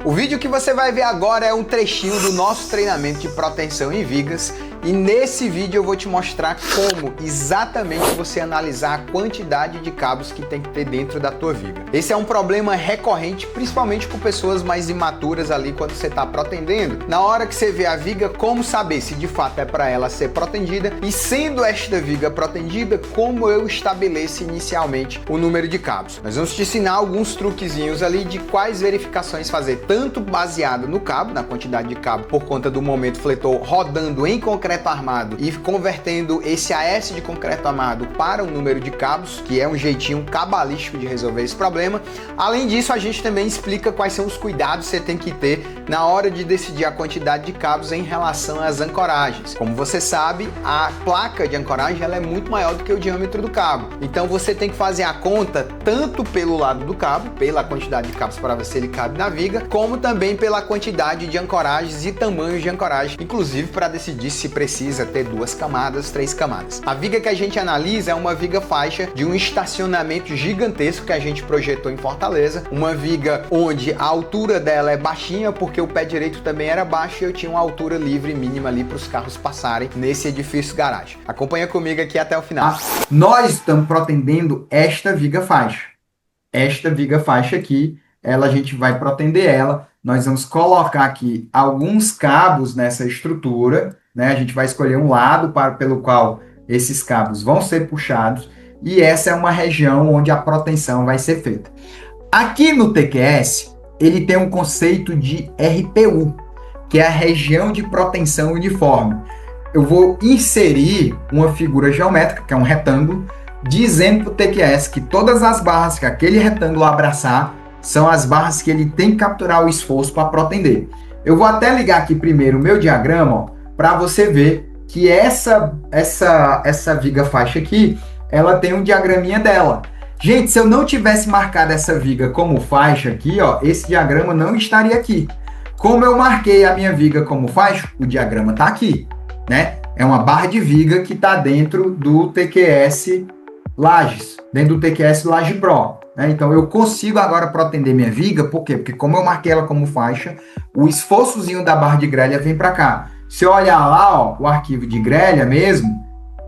O vídeo que você vai ver agora é um trechinho do nosso treinamento de proteção em vigas e nesse vídeo eu vou te mostrar como exatamente você analisar a quantidade de cabos que tem que ter dentro da tua viga. Esse é um problema recorrente, principalmente com pessoas mais imaturas ali quando você está protendendo. Na hora que você vê a viga, como saber se de fato é para ela ser protendida e sendo esta viga protendida, como eu estabeleço inicialmente o número de cabos. Nós vamos te ensinar alguns truquezinhos ali de quais verificações fazer, tanto baseado no cabo, na quantidade de cabo por conta do momento fletor rodando em concreto armado e convertendo esse AS de concreto armado para o número de cabos, que é um jeitinho cabalístico de resolver esse problema. Além disso, a gente também explica quais são os cuidados que você tem que ter na hora de decidir a quantidade de cabos em relação às ancoragens. Como você sabe, a placa de ancoragem ela é muito maior do que o diâmetro do cabo. Então você tem que fazer a conta tanto pelo lado do cabo, pela quantidade de cabos para ver se ele cabe na viga, como também pela quantidade de ancoragens e tamanhos de ancoragem, inclusive para decidir se precisa ter 2 camadas, 3 camadas. A viga que a gente analisa é uma viga faixa de um estacionamento gigantesco que a gente projetou em Fortaleza, uma viga onde a altura dela é baixinha porque o pé direito também era baixo e eu tinha uma altura livre mínima ali para os carros passarem nesse edifício garagem. Acompanha comigo aqui até o final. Nós estamos protendendo esta viga faixa. Esta viga faixa aqui, a gente vai protender ela. Nós vamos colocar aqui alguns cabos nessa estrutura, né? A gente vai escolher um lado pelo qual esses cabos vão ser puxados e essa é uma região onde a proteção vai ser feita. Aqui no TQS, ele tem um conceito de RPU, que é a região de proteção uniforme. Eu vou inserir uma figura geométrica, que é um retângulo, dizendo para o TQS que todas as barras que aquele retângulo abraçar são as barras que ele tem que capturar o esforço para protender. Eu vou até ligar aqui primeiro o meu diagrama para você ver que essa viga faixa aqui, ela tem um diagraminha dela. Gente, se eu não tivesse marcado essa viga como faixa aqui, ó, esse diagrama não estaria aqui. Como eu marquei a minha viga como faixa, o diagrama está aqui, né? É uma barra de viga que está dentro do TQS Lages, dentro do TQS Laje Pro. Né? Então eu consigo agora protender minha viga, por quê? Porque como eu marquei ela como faixa, o esforçozinho da barra de grelha vem para cá. Se eu olhar lá, ó, o arquivo de grelha mesmo,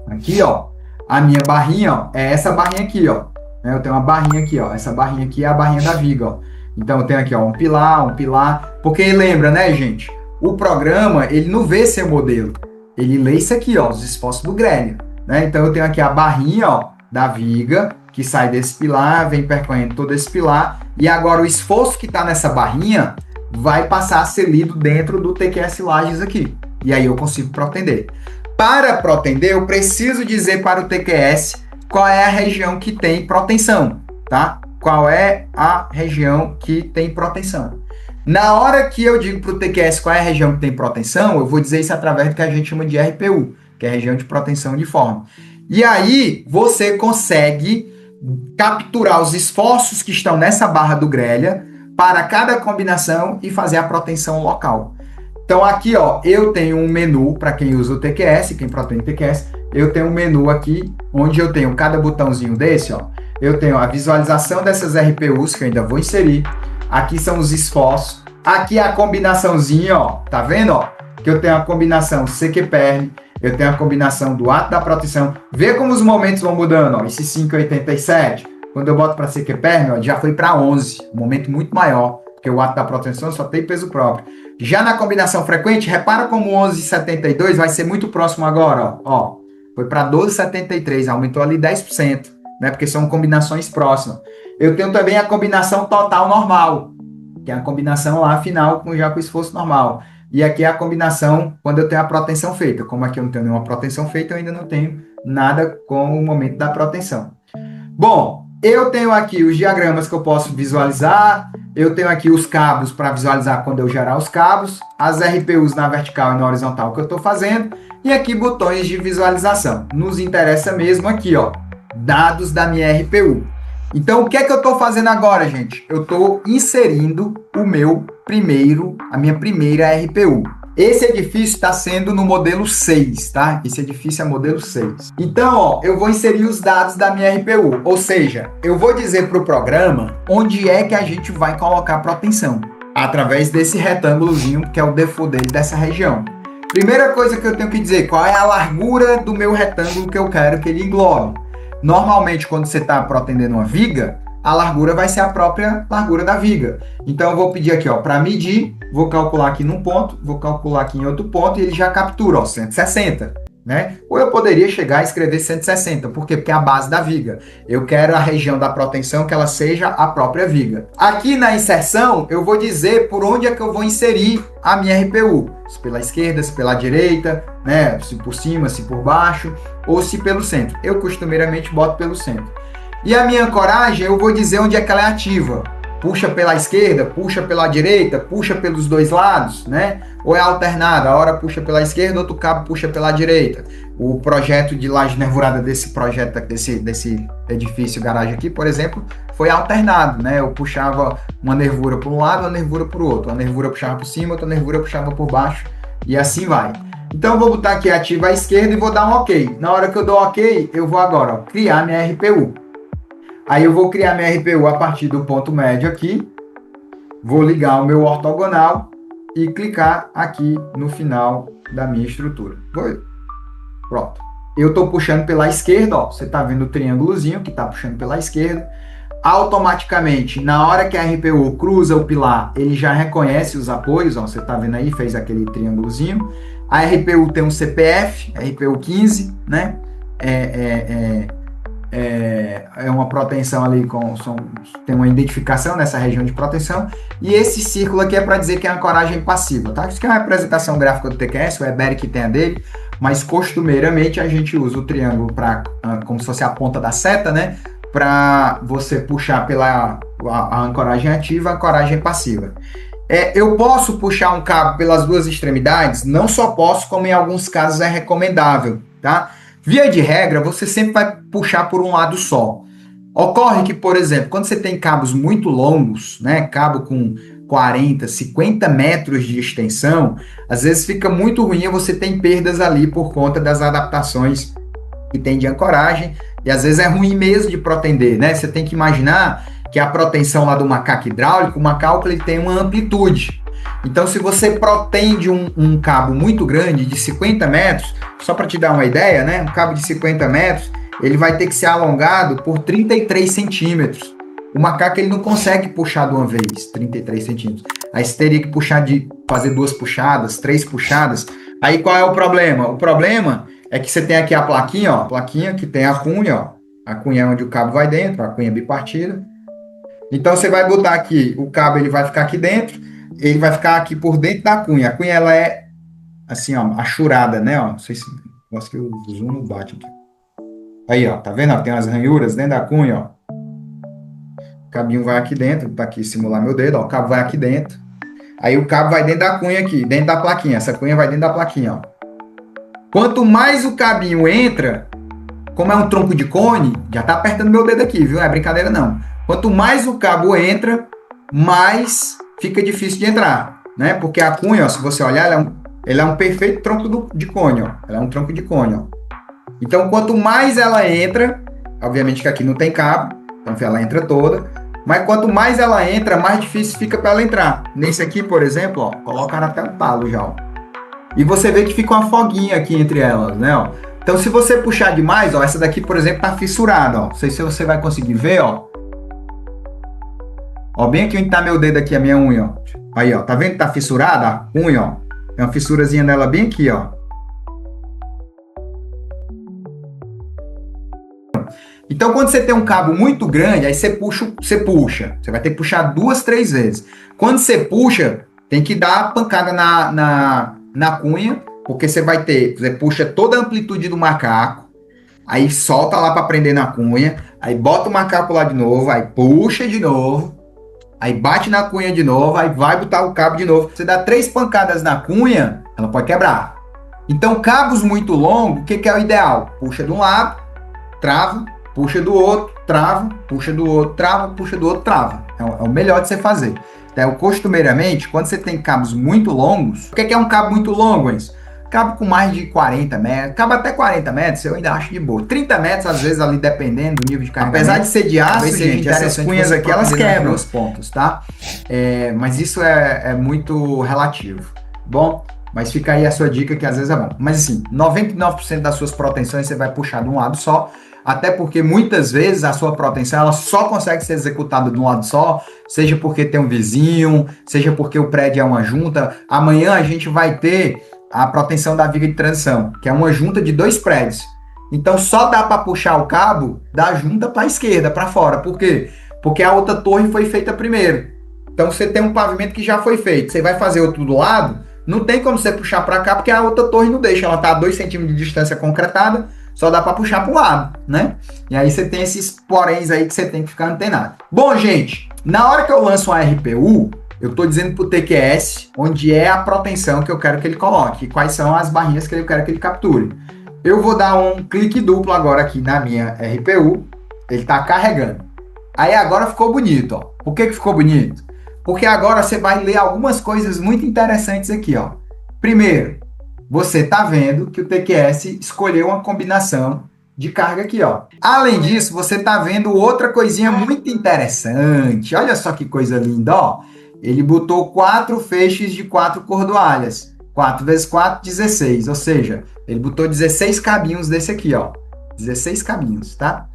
aqui, ó, a minha barrinha, ó, é essa barrinha aqui, ó. Eu tenho uma barrinha aqui, ó. Essa barrinha aqui é a barrinha da viga, ó. Então eu tenho aqui, ó, um pilar, porque lembra, né, gente? O programa, ele não vê seu modelo, ele lê isso aqui, ó, os esforços do grelha, né? Então eu tenho aqui a barrinha, ó, da viga, que sai desse pilar, vem percorrendo todo esse pilar, e agora o esforço que está nessa barrinha vai passar a ser lido dentro do TQS Lages aqui, e aí eu consigo protender. Para protender, eu preciso dizer para o TQS qual é a região que tem proteção, tá? Qual é a região que tem proteção. Na hora que eu digo para o TQS qual é a região que tem proteção, eu vou dizer isso através do que a gente chama de RPU, que é a região de proteção uniforme. E aí você consegue capturar os esforços que estão nessa barra do grelha para cada combinação e fazer a proteção local. Então aqui, ó, eu tenho um menu para quem usa o TQS, quem protege o TQS, eu tenho um menu aqui onde eu tenho cada botãozinho desse, ó, eu tenho a visualização dessas RPUs que eu ainda vou inserir. Aqui são os esforços. Aqui a combinaçãozinha, ó, tá vendo, ó? Que eu tenho a combinação CQPR, eu tenho a combinação do ato da proteção. Vê como os momentos vão mudando, ó. Esse 5,87, quando eu boto para CQPR, ó, já foi para 11, um momento muito maior, porque o ato da proteção só tem peso próprio. Já na combinação frequente, repara como 11,72 vai ser muito próximo agora, ó. Foi para 12,73, aumentou ali 10%, né? Porque são combinações próximas. Eu tenho também a combinação total normal, que é a combinação lá final já com esforço normal. E aqui é a combinação quando eu tenho a proteção feita. Como aqui eu não tenho nenhuma proteção feita, eu ainda não tenho nada com o momento da proteção. Bom, eu tenho aqui os diagramas que eu posso visualizar, eu tenho aqui os cabos para visualizar quando eu gerar os cabos, as RPUs na vertical e na horizontal que eu estou fazendo, e aqui botões de visualização. Nos interessa mesmo aqui, ó, dados da minha RPU. Então, o que é que eu estou fazendo agora, gente? Eu estou inserindo a minha primeira RPU. Esse edifício está sendo no modelo 6, tá? Esse edifício é modelo 6. Então, ó, eu vou inserir os dados da minha RPU. Ou seja, eu vou dizer para o programa onde é que a gente vai colocar proteção. através desse retângulozinho, que é o default dele dessa região. Primeira coisa que eu tenho que dizer, qual é a largura do meu retângulo que eu quero que ele englobe. Normalmente, quando você está pretendendo uma viga, a largura vai ser a própria largura da viga. Então, eu vou pedir aqui, para medir, vou calcular aqui num ponto, vou calcular aqui em outro ponto, e ele já captura, 160. Né? Ou eu poderia chegar e escrever 160, por quê? Porque é a base da viga. Eu quero a região da protensão que ela seja a própria viga. Aqui na inserção, eu vou dizer por onde é que eu vou inserir a minha RPU. Se pela esquerda, se pela direita, né? Se por cima, se por baixo, ou se pelo centro. Eu costumeiramente boto pelo centro. E a minha ancoragem, eu vou dizer onde é que ela é ativa. Puxa pela esquerda, puxa pela direita, puxa pelos dois lados, né? Ou é alternada, a hora puxa pela esquerda, outro cabo puxa pela direita. O projeto de laje nervurada desse projeto, desse edifício garagem aqui, por exemplo, foi alternado, né? Eu puxava uma nervura por um lado, uma nervura por outro. Uma nervura puxava por cima, outra nervura puxava por baixo, e assim vai. Então eu vou botar aqui ativa à esquerda e vou dar um OK. Na hora que eu dou OK, eu vou agora criar minha RPU. Aí eu vou criar minha RPU a partir do ponto médio aqui, vou ligar o meu ortogonal e clicar aqui no final da minha estrutura. Pronto. Eu estou puxando pela esquerda, você está vendo o triângulozinho que está puxando pela esquerda. Automaticamente, na hora que a RPU cruza o pilar, ele já reconhece os apoios, você está vendo aí, fez aquele triângulozinho. A RPU tem um CPF, RPU 15, né? É uma proteção ali, tem uma identificação nessa região de proteção, e esse círculo aqui é para dizer que é ancoragem passiva, tá? Isso aqui é uma representação gráfica do TQS, o Eberic tem a dele, mas costumeiramente a gente usa o triângulo como se fosse a ponta da seta, né? Para você puxar pela a ancoragem ativa, a ancoragem passiva. Eu posso puxar um cabo pelas duas extremidades? Não só posso, como em alguns casos é recomendável, tá? Via de regra, você sempre vai puxar por um lado só. Ocorre que, por exemplo, quando você tem cabos muito longos, né, cabo com 40, 50 metros de extensão, às vezes fica muito ruim e você tem perdas ali por conta das adaptações que tem de ancoragem, e às vezes é ruim mesmo de protender, né? Você tem que imaginar que a proteção lá do macaco hidráulico, o macaco ele tem uma amplitude. Então, se você protende um cabo muito grande, de 50 metros, só para te dar uma ideia, né? Um cabo de 50 metros, ele vai ter que ser alongado por 33 centímetros. O macaco ele não consegue puxar de uma vez, 33 centímetros. Aí você teria que fazer 2 puxadas, 3 puxadas. Aí qual é o problema? O problema é que você tem aqui a plaquinha, ó, plaquinha que tem a cunha, ó. A cunha é onde o cabo vai dentro, a cunha bipartida. Então, você vai botar aqui, o cabo ele vai ficar aqui dentro, ele vai ficar aqui por dentro da cunha. A cunha, ela é, assim, ó, achurada, né, ó. Não sei se... Acho que o zoom não bate aqui. Aí, ó, tá vendo? Ó, tem umas ranhuras dentro da cunha, ó. O cabinho vai aqui dentro, tá aqui, simular meu dedo, ó. O cabo vai aqui dentro. Aí o cabo vai dentro da cunha aqui, dentro da plaquinha. Essa cunha vai dentro da plaquinha, ó. Quanto mais o cabinho entra, como é um tronco de cone, já tá apertando meu dedo aqui, viu? Não é brincadeira, não. Quanto mais o cabo entra, mais fica difícil de entrar, né? Porque a cunha, ó, se você olhar, ela é um perfeito tronco de cone, ó. Ela é um tronco de cone, ó. Então, quanto mais ela entra, obviamente que aqui não tem cabo, então ela entra toda, mas quanto mais ela entra, mais difícil fica para ela entrar. Nesse aqui, por exemplo, ó, colocaram até um talo já, ó. E você vê que fica uma foguinha aqui entre elas, né, ó. Então, se você puxar demais, ó, essa daqui, por exemplo, tá fissurada, ó. Não sei se você vai conseguir ver, ó. Ó, bem aqui onde tá meu dedo aqui, a minha unha, ó. Aí, ó, tá vendo que tá fissurada a unha, ó? Tem uma fissurazinha nela bem aqui, ó. Então, quando você tem um cabo muito grande, aí você puxa. Você vai ter que puxar 2, 3 vezes. Quando você puxa, tem que dar a pancada na cunha, porque você puxa toda a amplitude do macaco, aí solta lá para prender na cunha, aí bota o macaco lá de novo, aí puxa de novo, aí bate na cunha de novo, aí vai botar o cabo de novo. Você dá 3 pancadas na cunha, ela pode quebrar. Então, cabos muito longos, o que é o ideal? Puxa de um lado, trava, puxa do outro, trava, puxa do outro, trava, puxa do outro, trava. É o melhor de você fazer. Então, costumeiramente, quando você tem cabos muito longos, o que é um cabo muito longo, Enzo? Cabo com mais de 40 metros, cabo até 40 metros, eu ainda acho de boa. 30 metros, às vezes, ali dependendo do nível de carregamento. Apesar de ser de aço, gente, essas cunhas aqui, elas quebram os pontos, tá? Mas isso é muito relativo. Bom, mas fica aí a sua dica que às vezes é bom. Mas assim, 99% das suas protensões você vai puxar de um lado só, até porque muitas vezes a sua protensão ela só consegue ser executada de um lado só, seja porque tem um vizinho, seja porque o prédio é uma junta. Amanhã a gente vai ter a protensão da viga de transição, que é uma junta de 2 prédios. Então só dá para puxar o cabo da junta para a esquerda, para fora. Por quê? Porque a outra torre foi feita primeiro. Então você tem um pavimento que já foi feito, você vai fazer outro do lado, não tem como você puxar para cá, porque a outra torre não deixa, ela está a 2 centímetros de distância concretada, só dá para puxar para o lado, né? E aí você tem esses poréns aí que você tem que ficar antenado. Bom, gente, na hora que eu lanço uma RPU, eu estou dizendo para o TQS onde é a protensão que eu quero que ele coloque, e quais são as barrinhas que eu quero que ele capture. Eu vou dar um clique duplo agora aqui na minha RPU, ele está carregando. Aí agora ficou bonito, ó. Por que ficou bonito? Porque agora você vai ler algumas coisas muito interessantes aqui, ó. Primeiro, você tá vendo que o TQS escolheu uma combinação de carga aqui, ó. Além disso, você tá vendo outra coisinha muito interessante. Olha só que coisa linda, ó. Ele botou 4 feixes de 4 cordoalhas. 4 vezes 4, 16. Ou seja, ele botou 16 cabinhos desse aqui, ó. 16 cabinhos, tá?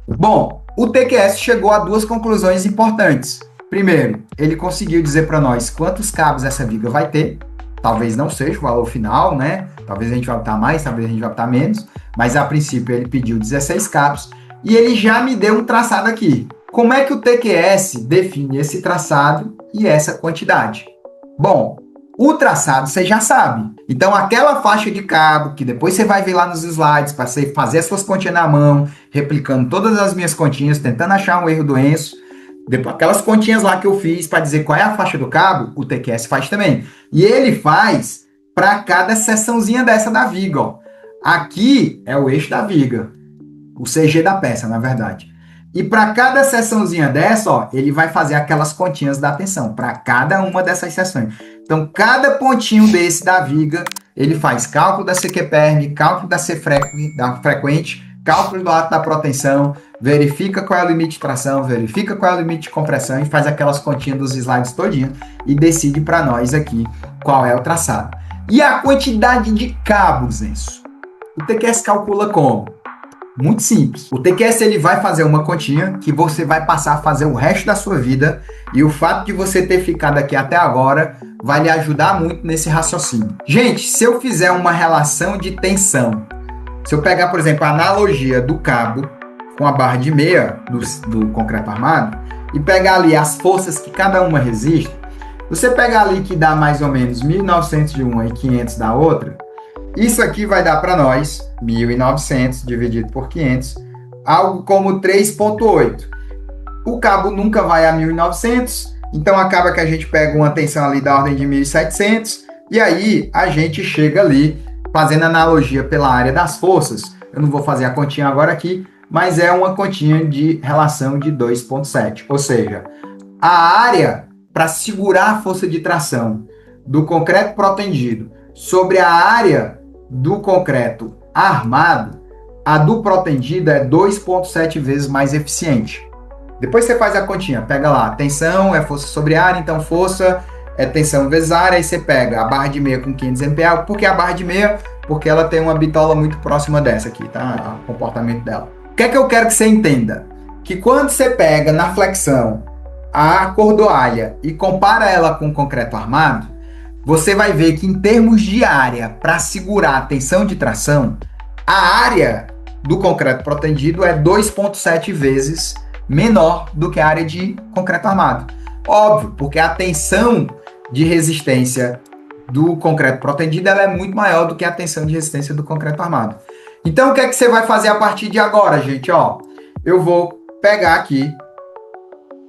Bom, o TQS chegou a 2 conclusões importantes. Primeiro, ele conseguiu dizer para nós quantos cabos essa viga vai ter. Talvez não seja o valor final, né? Talvez a gente vai botar mais, talvez a gente vai botar menos. Mas a princípio ele pediu 16 cabos. E ele já me deu um traçado aqui. Como é que o TQS define esse traçado e essa quantidade? Bom, o traçado você já sabe. Então aquela faixa de cabo, que depois você vai ver lá nos slides, para você fazer as suas continhas na mão, replicando todas as minhas continhas, tentando achar um erro do Enzo. Depois, aquelas continhas lá que eu fiz para dizer qual é a faixa do cabo, o TQS faz também. E ele faz para cada seçãozinha dessa da viga, ó. Aqui é o eixo da viga, o CG da peça, na verdade. E para cada seçãozinha dessa, ó, ele vai fazer aquelas continhas da tensão, para cada uma dessas seções. Então, cada pontinho desse da viga, ele faz cálculo da CQPR, cálculo da frequente, cálculo do ato da protensão, verifica qual é o limite de tração, verifica qual é o limite de compressão e faz aquelas continhas dos slides todinho e decide para nós aqui qual é o traçado. E a quantidade de cabos, Enzo? O TQS calcula como? Muito simples. O TQS ele vai fazer uma continha que você vai passar a fazer o resto da sua vida e o fato de você ter ficado aqui até agora vai lhe ajudar muito nesse raciocínio. Gente, se eu fizer uma relação de tensão, se eu pegar, por exemplo, a analogia do cabo com a barra de meia do concreto armado e pegar ali as forças que cada uma resiste, você pegar ali que dá mais ou menos 1.900 de uma e 500 da outra, isso aqui vai dar para nós 1.900 dividido por 500, algo como 3,8. O cabo nunca vai a 1.900, então acaba que a gente pega uma tensão ali da ordem de 1.700 e aí a gente chega ali fazendo analogia pela área das forças. Eu não vou fazer a continha agora aqui, mas é uma continha de relação de 2,7. Ou seja, a área para segurar a força de tração do concreto protendido sobre a área do concreto armado, a do protendido é 2,7 vezes mais eficiente. Depois você faz a continha, pega lá, tensão é força sobre área, então força é tensão vezes área, aí você pega a barra de meia com 500 MPa. Por que a barra de meia? Porque ela tem uma bitola muito próxima dessa aqui, tá? O comportamento dela. O que é que eu quero que você entenda? Que quando você pega na flexão a cordoalha e compara ela com o concreto armado, você vai ver que em termos de área para segurar a tensão de tração, a área do concreto protendido é 2,7 vezes menor do que a área de concreto armado. Óbvio, porque a tensão de resistência do concreto protendido ela é muito maior do que a tensão de resistência do concreto armado. Então, o que é que você vai fazer a partir de agora, gente? Ó, eu vou pegar aqui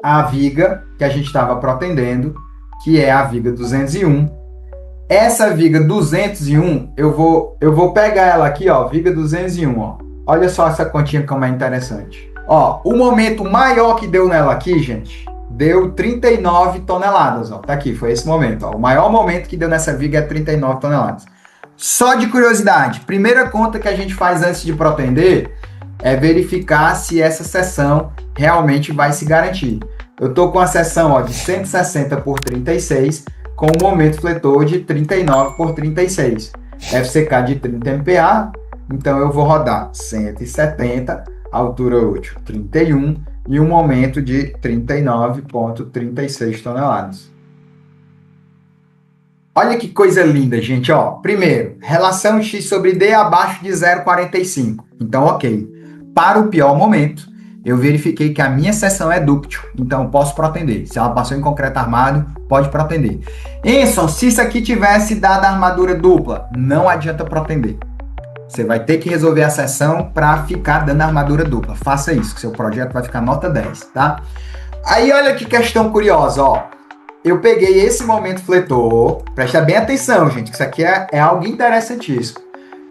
a viga que a gente estava protendendo, que é a viga 201. Essa viga 201, eu vou pegar ela aqui, ó, viga 201, ó. Olha só essa continha como é interessante. Ó, o momento maior que deu nela aqui, gente, deu 39 toneladas, ó. Tá aqui, foi esse momento, ó. O maior momento que deu nessa viga é 39 toneladas. Só de curiosidade, primeira conta que a gente faz antes de protender é verificar se essa seção realmente vai se garantir. Eu estou com a seção ó, de 160 por 36, com o momento fletor de 39 por 36. FCK de 30 MPa, então eu vou rodar 170, altura útil 31 e um momento de 39,36 toneladas. Olha que coisa linda, gente. Ó, primeiro, relação x sobre d abaixo de 0,45. Então, ok. Para o pior momento, eu verifiquei que a minha seção é dúctil, então eu posso protender. Se ela passou em concreto armado, pode protender. Enson, se isso aqui tivesse dado armadura dupla, não adianta protender. Você vai ter que resolver a seção para ficar dando armadura dupla. Faça isso, que seu projeto vai ficar nota 10, tá? Aí olha que questão curiosa, ó. Eu peguei esse momento fletor, presta bem atenção, gente, que isso aqui é algo interessantíssimo.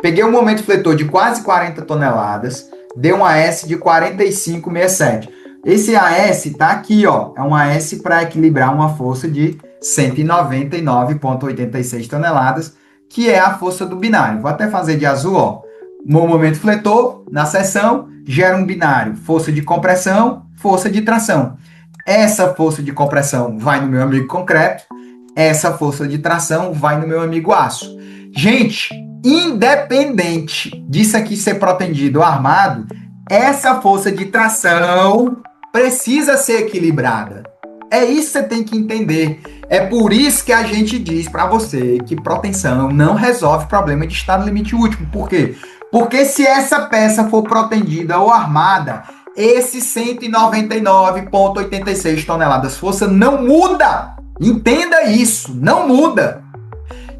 Peguei um momento fletor de quase 40 toneladas, deu um AS de 45,67. Esse AS tá aqui, ó, é um AS para equilibrar uma força de 199,86 toneladas, que é a força do binário. Vou até fazer de azul, ó. No momento fletor, na seção, gera um binário, força de compressão, força de tração. Essa força de compressão vai no meu amigo concreto, essa força de tração vai no meu amigo aço. Gente, independente disso aqui ser protendido ou armado, essa força de tração precisa ser equilibrada. É isso que você tem que entender. É por isso que a gente diz para você que proteção não resolve problema de estado limite último. Por quê? Porque se essa peça for protendida ou armada, esse 199,86 toneladas força não muda. Entenda isso, não muda.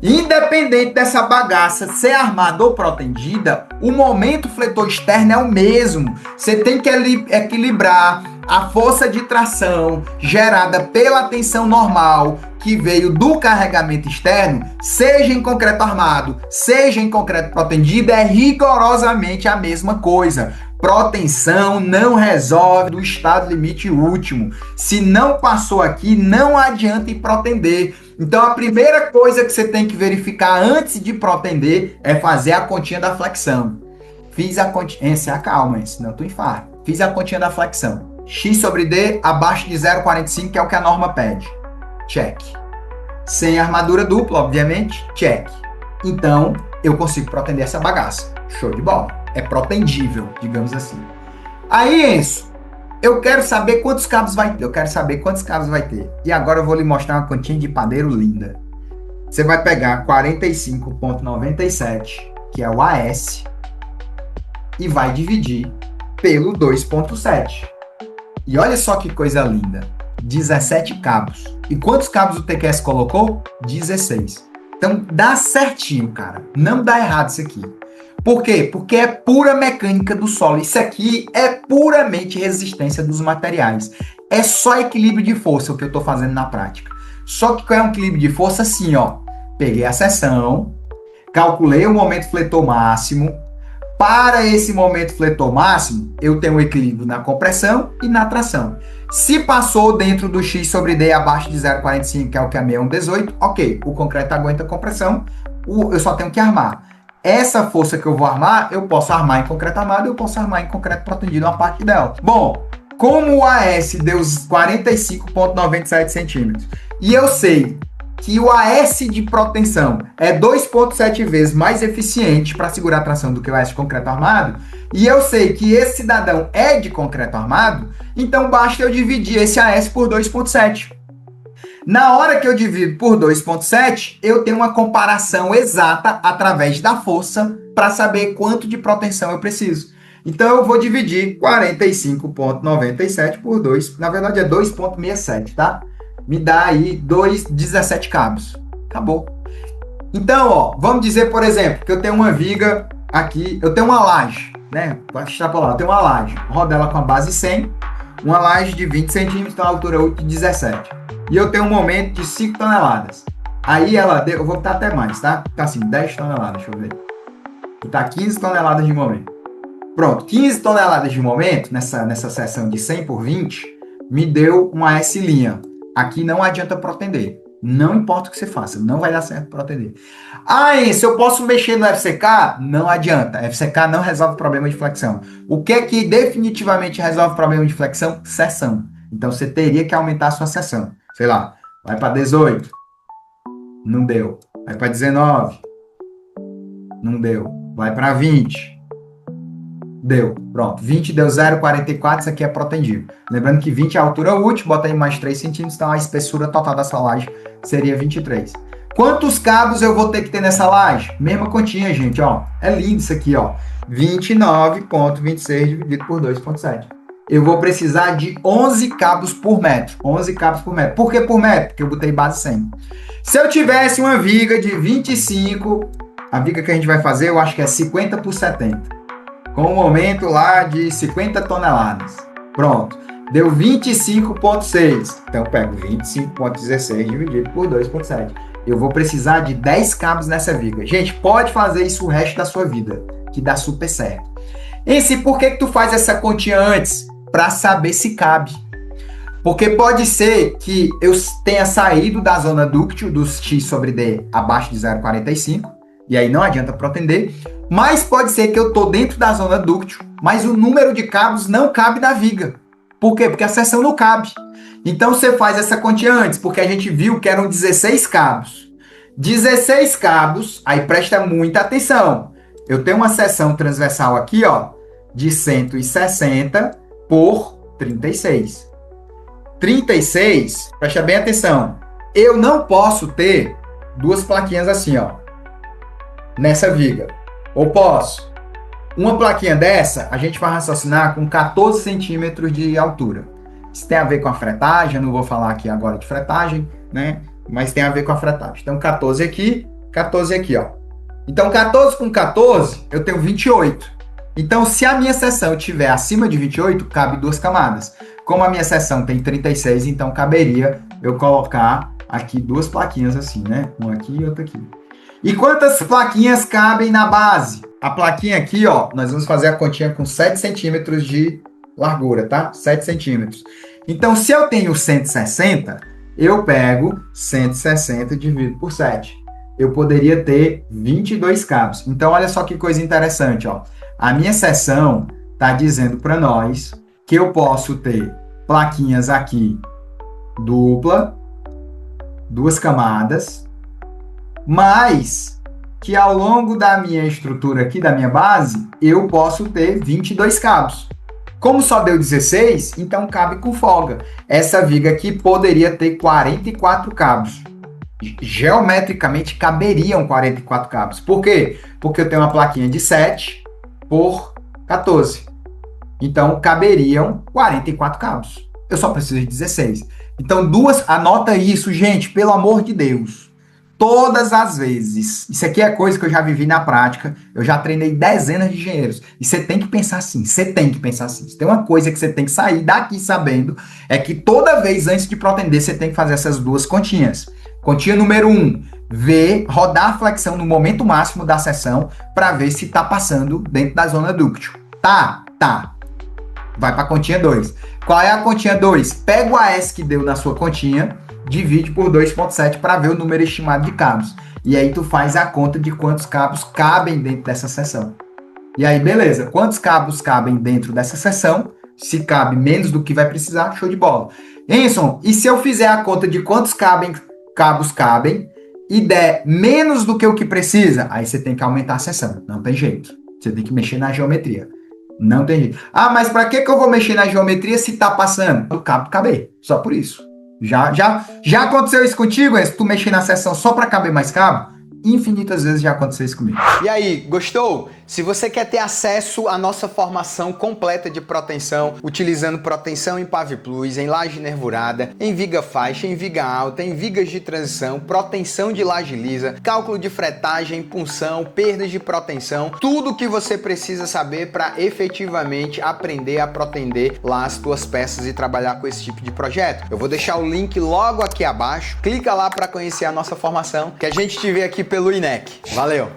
Independente dessa bagaça ser armada ou protendida, o momento fletor externo é o mesmo. Você tem que equilibrar a força de tração gerada pela tensão normal que veio do carregamento externo, seja em concreto armado, seja em concreto protendido, é rigorosamente a mesma coisa. Proteção não resolve do estado limite último. Se não passou aqui, não adianta ir protender. Então, a primeira coisa que você tem que verificar antes de protender é fazer a continha da flexão. Fiz a continha... Se acalma, senão tu infarta. Fiz a continha da flexão. X sobre D abaixo de 0,45, que é o que a norma pede. Check. Sem armadura dupla, obviamente, check. Então, eu consigo protender essa bagaça. Show de bola. É protendível, digamos assim. Aí, Enzo, eu quero saber quantos cabos vai ter. E agora eu vou lhe mostrar uma continha de padeiro linda. Você vai pegar 45,97, que é o AS, e vai dividir pelo 2,7. E olha só que coisa linda. 17 cabos. E quantos cabos o TQS colocou? 16. Então dá certinho, cara. Não dá errado isso aqui. Por quê? Porque é pura mecânica do solo. Isso aqui é puramente resistência dos materiais. É só equilíbrio de força o que eu estou fazendo na prática. Só que qual é um equilíbrio de força? Assim, ó. Peguei a seção, calculei o momento fletor máximo. Para esse momento fletor máximo, eu tenho um equilíbrio na compressão e na tração. Se passou dentro do X sobre D abaixo de 0,45, que é o que é 6118, ok. O concreto aguenta a compressão, eu só tenho que armar. Essa força que eu vou armar, eu posso armar em concreto armado, eu posso armar em concreto protendido uma parte dela. Bom, como o AS deu 45,97 centímetros, e eu sei que o AS de proteção é 2,7 vezes mais eficiente para segurar a tração do que o AS de concreto armado, e eu sei que esse cidadão é de concreto armado, então basta eu dividir esse AS por 2,7. Na hora que eu divido por 2,7, eu tenho uma comparação exata através da força para saber quanto de proteção eu preciso. Então, eu vou dividir 45,97 por 2, na verdade é 2,67, tá? Me dá aí 17 cabos. Acabou. Então, ó, vamos dizer, por exemplo, que eu tenho uma viga aqui, eu tenho uma laje, né? Pode extrapolar, eu tenho uma laje. Rodo ela com a base 100, uma laje de 20 centímetros, então a altura 8 de 17. E eu tenho um momento de 5 toneladas. Aí ela deu, eu vou botar até mais, tá? Tá assim, 10 toneladas, deixa eu ver. Tá 15 toneladas de momento. Pronto, 15 toneladas de momento, nessa seção de 100 por 20, me deu uma S'. Aqui não adianta protender. Não importa o que você faça, não vai dar certo para atender. Ah, se eu posso mexer no FCK? Não adianta. FCK não resolve o problema de flexão. O que é que definitivamente resolve o problema de flexão? Seção. Então você teria que aumentar a sua seção. Sei lá, vai para 18. Não deu. Vai para 19. Não deu. Vai para 20. Deu. Pronto. 20 deu 0,44. Isso aqui é protendível. Lembrando que 20 é a altura útil. Bota aí mais 3 centímetros. Então a espessura total dessa laje seria 23. Quantos cabos eu vou ter que ter nessa laje? Mesma continha, gente, ó. É lindo isso aqui, ó. 29,26 dividido por 2,7. Eu vou precisar de 11 cabos por metro. 11 cabos por metro. Por que por metro? Porque eu botei base 100. Se eu tivesse uma viga de 25, a viga que a gente vai fazer, eu acho que é 50 por 70. Com um momento lá de 50 toneladas. Pronto. Deu 25,6. Então eu pego 25,16 dividido por 2,7. Eu vou precisar de 10 cabos nessa viga. Gente, pode fazer isso o resto da sua vida, que dá super certo. E por que tu faz essa continha antes? Para saber se cabe. Porque pode ser que eu tenha saído da zona dúctil dos X sobre D abaixo de 0,45, e aí não adianta protender. Mas pode ser que eu estou dentro da zona dúctil, mas o número de cabos não cabe na viga. Por quê? Porque a seção não cabe. Então você faz essa continha antes, porque a gente viu que eram 16 cabos. 16 cabos, aí presta muita atenção. Eu tenho uma seção transversal aqui, ó, de 160 por 36. 36, presta bem atenção. Eu não posso ter duas plaquinhas assim, ó, nessa viga. Ou posso? Uma plaquinha dessa, a gente vai raciocinar com 14 centímetros de altura. Isso tem a ver com a fretagem, eu não vou falar aqui agora de fretagem, né? Mas tem a ver com a fretagem. Então, 14 aqui, ó. Então, 14 com 14, eu tenho 28. Então, se a minha seção estiver acima de 28, cabe duas camadas. Como a minha seção tem 36, então caberia eu colocar aqui duas plaquinhas assim, né? Uma aqui e outra aqui. E quantas plaquinhas cabem na base? A plaquinha aqui, ó, nós vamos fazer a continha com 7 centímetros de largura, tá? 7 centímetros. Então, se eu tenho 160, eu pego 160 e divido por 7. Eu poderia ter 22 cabos. Então, olha só que coisa interessante, ó. A minha seção está dizendo para nós que eu posso ter plaquinhas aqui dupla, duas camadas, mas que ao longo da minha estrutura aqui, da minha base, eu posso ter 22 cabos. Como só deu 16, então cabe com folga. Essa viga aqui poderia ter 44 cabos. Geometricamente caberiam 44 cabos. Por quê? Porque eu tenho uma plaquinha de 7 por 14. Então caberiam 44 cabos. Eu só preciso de 16. Então anota isso, gente, pelo amor de Deus. Todas as vezes. Isso aqui é coisa que eu já vivi na prática. Eu já treinei dezenas de engenheiros. E você tem que pensar assim. Você tem que pensar assim. Se tem uma coisa que você tem que sair daqui sabendo, é que toda vez antes de protender, você tem que fazer essas duas continhas. Continha número 1, rodar a flexão no momento máximo da seção para ver se está passando dentro da zona dúctil. Tá. Vai para a continha 2. Qual é a continha 2? Pega o AS que deu na sua continha, divide por 2,7 para ver o número estimado de cabos. E aí tu faz a conta de quantos cabos cabem dentro dessa seção. E aí, beleza. Quantos cabos cabem dentro dessa seção? Se cabe menos do que vai precisar, show de bola. Enson, e se eu fizer a conta de quantos cabos cabem e der menos do que o que precisa? Aí você tem que aumentar a seção. Não tem jeito. Você tem que mexer na geometria. Não tem jeito. Ah, mas para que eu vou mexer na geometria se tá passando? O cabo caber. Só por isso. Já aconteceu isso contigo, Enzo? Tu mexer na seção só para caber mais cabo? Infinitas vezes já aconteceu isso comigo. E aí, gostou? Se você quer ter acesso à nossa formação completa de proteção, utilizando proteção em PaviPlus, em laje nervurada, em viga faixa, em viga alta, em vigas de transição, proteção de laje lisa, cálculo de fretagem, punção, perdas de proteção, tudo o que você precisa saber para efetivamente aprender a protender lá as tuas peças e trabalhar com esse tipo de projeto. Eu vou deixar o link logo aqui abaixo. Clica lá para conhecer a nossa formação, que a gente te vê aqui pelo INEC. Valeu!